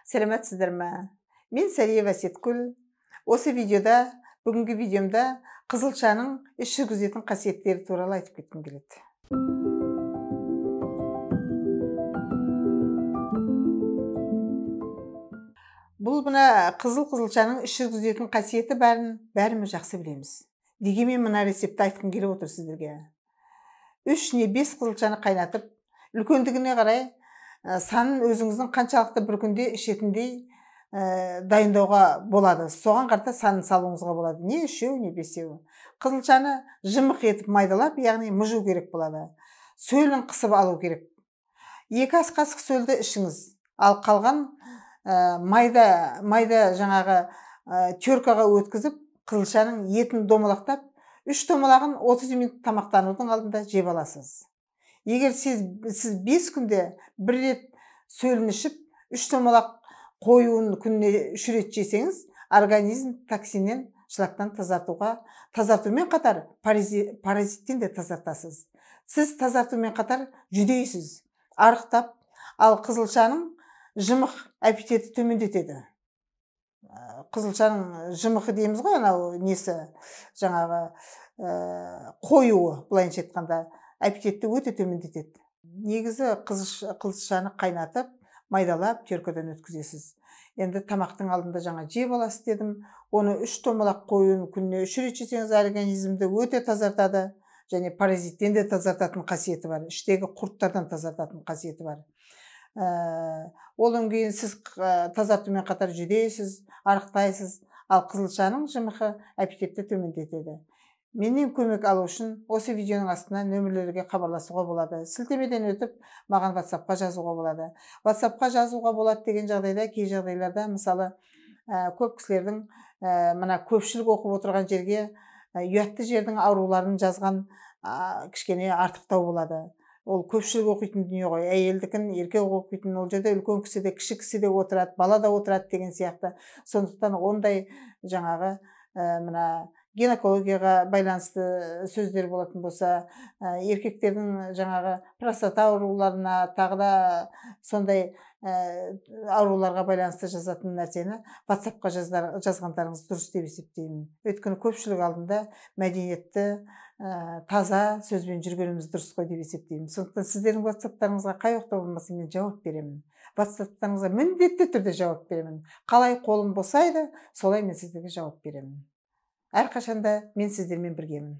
Сәлеметсіздер ме? Мен Сәриева Сеткүл. Осы бүгінгі видеомда қызылшаның іш жүргізетін қасиеттері туралы айтып кеткім келеді. Бұл қызылшаның іш жүргізетін қасиеті бәріміз жақсы білеміз. Дегенмен мына рецепті айтқым келіп отыр сіздерге. 3 не 5 қызылшаны қайнатып, үлкендігіне қарай санын өзіңіздің қаншалықты бір күнде ішетіндей дайындауға болады. Соған қарата санын салуыңызға болады. Не 3, не 5. Қызылшаны жымық етіп майдалап, яғни мұжу керек болады. Сөлін қысып алу керек. 2 ас қасық сөлді ішіңіз. Ал қалған майда жаңағы теркаға өткізіп, қызылшаның етін домалақтап, 3 домалағын 30 минут тамақтанудың алдында жеп аласыз. Егер сіз 5 күнде бір рет сөлін ішіп, 3 домалақ қоюын күніне 3 рет жесеңіз, организм токсиннен, шлактан тазартумен қатар паразиттен де тазартасыз. Сіз тазартумен қатар жүдейсіз, арықтап, ал қызылшаның жымық аппетитті төмендетеді. Қызылшаның жымықы дейміз ғой, анау несі, жаңағы қоюы, былайынша айтқанда, аппетитті өте төмендетеді. Негізі қызылшаны қайнатып, майдалап, теркадан өткізесіз. Енді тамақтың алдында жаңа жеп аласыз дедім. Оны 3 домалақ қоюын күніне 3 рет жесеңіз, организмді өте тазартады, және паразиттен де тазартатын қасиеті бар. Іштегі құрттардан тазартатын қасиеті бар. Одан кейін сіз тазартумен қатар жүдейсіз, арықтайсыз, ал қызылшаның жымықы аппетитті төмендетеді. Менен көмек алу үшін осы видеоның астына нөмірлерге хабарласуға болады. Сілтемеден өтіп, маған WhatsApp-қа жазуға болады. WhatsApp-қа жазуға болады деген жағдайда, кей жағдайларда, мысалы, көп кісілердің мына көпшілік оқып отырған жерге ұятты жердің ауруларын жазған кішкене артықтау болады. Ол көпшілік оқитын дүние ғой. Әйелдікін еркек оқитын, ол жерде үлкен кісі де, кіші кісі де отырады, бала да отырады деген сияқты. Сондықтан ондай жаңағы мына гинекологияға байланысты сөздер болатын болса, еркектердің жаңағы простата ауруларына, тағы да сондай ауруларға байланысты жазатын нәрсені WhatsApp-қа жазғандарыңыз дұрыс деп есептеймін. Өйткені көпшілік алдында мәдениетті, таза сөзбен жүргеніміз дұрыс қой деп есептеймін. Сондықтан сіздердің WhatsApp-тарыңызға қай уақытта болмаса мен жауап беремін. WhatsApp-тарыңызға міндетті түрде жауап беремін. Қалай қолым босайды, солай мен сіздерге жауап беремін. Әрқашанда мен сіздермен біргемін.